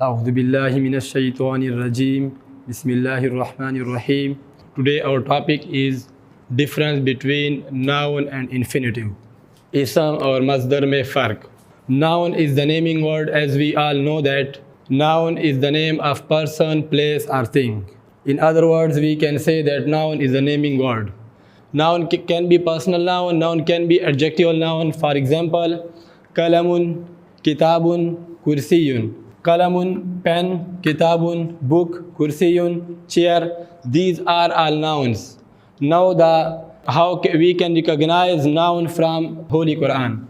أعوذ بالله من الشيطان الرجيم. بسم الله الرحمن الرحيم. Today our topic is difference between noun and infinitive. ISAM or MASDAR में फ़र्क. Noun is the naming word, as we all know that noun is the name of person, place or thing. In other words, we can say that noun is a naming word. Noun can be personal noun, noun can be adjectival noun. For example, kalamun, kitabun, kursiyun. Kalamun, pen, kitabun, book, kursiyun, chair. These are all nouns. Now how we can recognize noun from Holy Quran.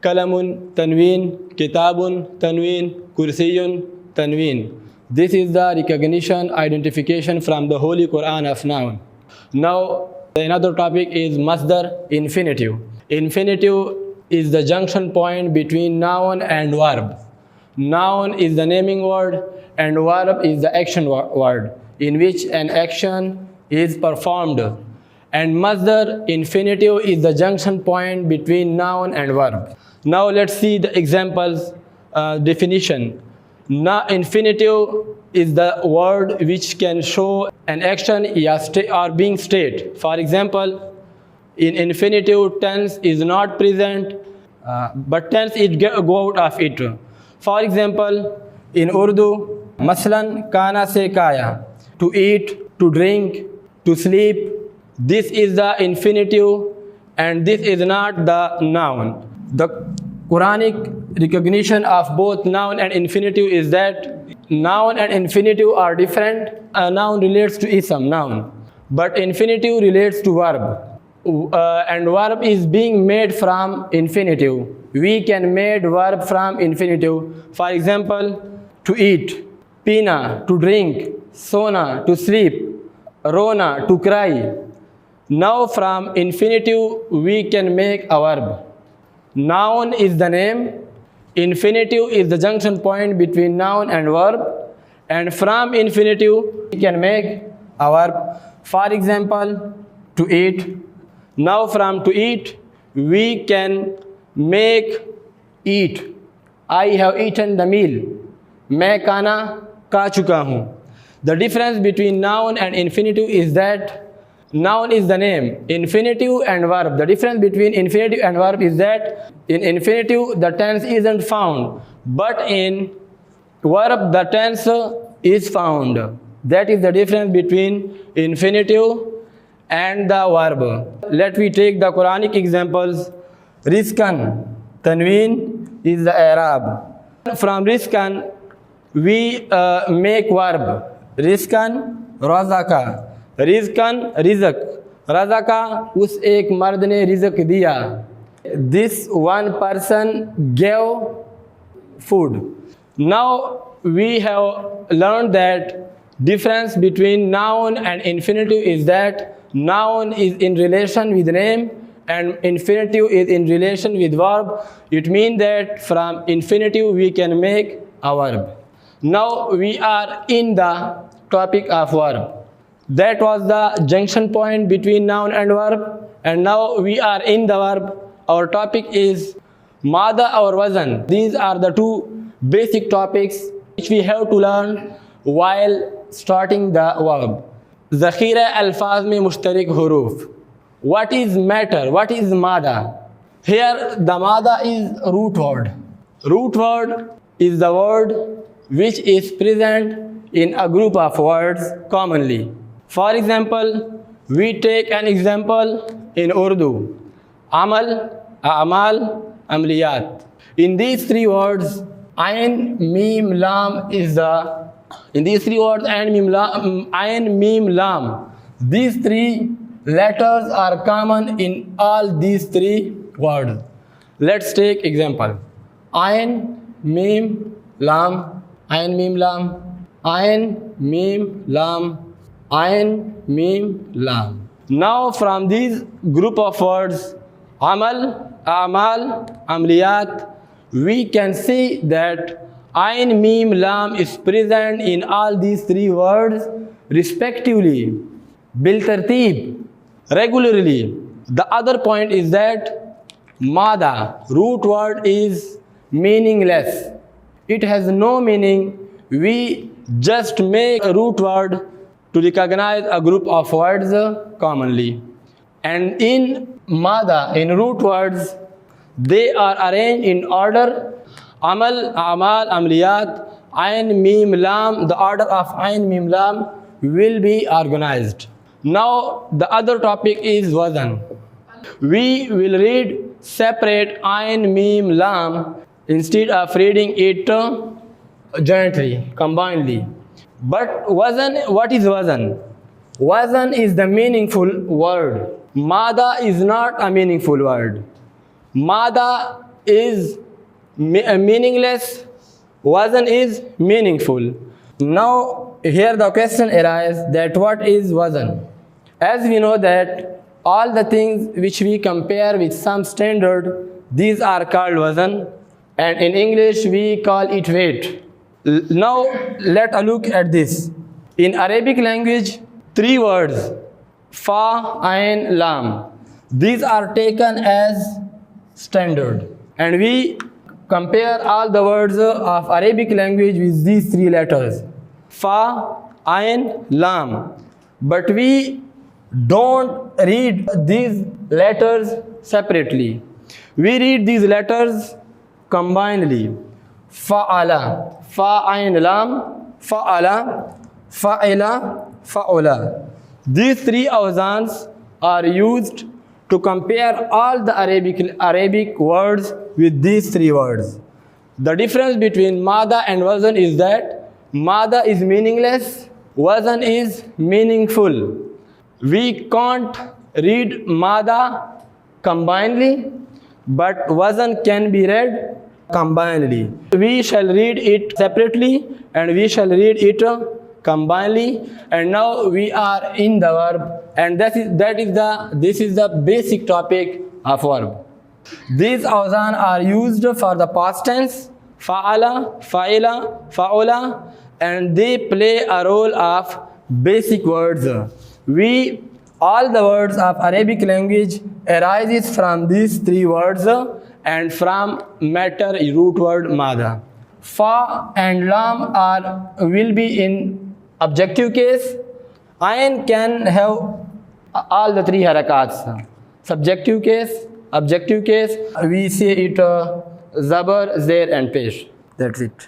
Kalamun, tanween, kitabun, tanween, kursiyun, tanween. This is the recognition, identification from the Holy Quran of noun. Now, another topic is masdar, infinitive. Infinitive is the junction point between noun and verb. Noun is the naming word and verb is the action word in which an action is performed. And masdar, infinitive, is the junction point between noun and verb. Now let's see the examples, definition. Infinitive is the word which can show an action or being state. For example, in infinitive, tense is not present, but tense is go out of it. For example, in Urdu, maslan kana se kaya, to eat, to drink, to sleep. This is the infinitive and this is not the noun. The Quranic recognition of both noun and infinitive is that noun and infinitive are different. A noun relates to ISAM, noun, but infinitive relates to verb. And verb is being made from infinitive. We can make verb from infinitive. For example, to eat, pina, to drink, sona, to sleep, rona, to cry. Now from infinitive we can make a verb. Noun is the name, infinitive is the junction point between noun and verb, and from infinitive we can make a verb. For example, to eat. Now from to eat we can make eat. I have eaten the meal. मैं खाना खा चुका हूँ. The difference between noun and infinitive is that noun is the name, infinitive and verb. The difference between infinitive and verb is that in infinitive the tense isn't found, but in verb the tense is found. That is the difference between infinitive and the verb. Let me take the Quranic examples. Rizkan, tanween is the Arab. From rizkan we make verb. Rizkan, razaka. रिज़्क़न रिज़क, रज़का उस एक मर्द ने रिज़क दिया. This one person gave food. Now we have learned that difference between noun and infinitive is that noun is in relation with name and infinitive is in relation with verb. It means that from infinitive we can make a verb. Now we are in the topic of verb. That was the junction point between noun and verb, and now we are in the verb. Our topic is mada or wazan. These are the two basic topics which we have to learn while starting the verb. Zakhira alfaz mein mushtarik huruf. What is matter? What is mada? Here the mada is root word. Root word is the word which is present in a group of words commonly. For example, we take an example in Urdu. Amal, a'mal, amliyat. In these three words, ayn, mim, lam is the. In these three words, ayn, mim, lam. These three letters are common in all these three words. Let's take example. Ayn, mim, lam. Ayn, mim, lam. Ayn, mim, lam. Ayn, mim, lam. Now from these group of words, amal, a'mal, amliyat, we can see that ayn, mim, lam is present in all these three words respectively, bil tartib, regularly. The other point is that mada, root word, is meaningless. It has no meaning we just make a root word to recognize a group of words commonly. And in MADA, in root words, they are arranged in order Amal, Amal, Amliyat, Ain, Mim, Lam. The order of Ain, Mim, Lam will be organized. Now the other topic is Wazan. We will read separate Ain, Mim, Lam instead of reading it jointly, combinedly. But Wazan, what is Wazan? Wazan is the meaningful word. Mada is not a meaningful word. Mada is meaningless. Wazan is meaningful. Now here the question arises that what is Wazan? As we know that all the things which we compare with some standard, these are called Wazan, and in English we call it weight. Now let us look at this. In Arabic language, 3 words, Fa, Ain, Lam. These are taken as standard, and we compare all the words of Arabic language with these 3 letters, Fa, Ain, Lam. But we don't read these letters separately. We read these letters combinedly. Fa'ala, Fa, Ain, Lam, Fa'ala, Fa'ila, Fa'ula. These 3 awzans are used to compare all the Arabic words with these 3 words. The difference between Mada and Wazan is that Mada is meaningless, Wazan is meaningful. We can't read Mada combinedly, but Wazan can be read combinedly. We shall read it separately and we shall read it combinedly. And now we are in the verb, and this is the basic topic of verb. These awzan are used for the past tense, fa'ala, fa'ila, fa'ula, and they play a role of basic words. All the words of Arabic language arises from these 3 words and from matter root word Mada. Fa and Lam will be in objective case. Ain can have all the 3 harakats. Subjective case, objective case, we say it Zabar, Zair and Pesh. That's it.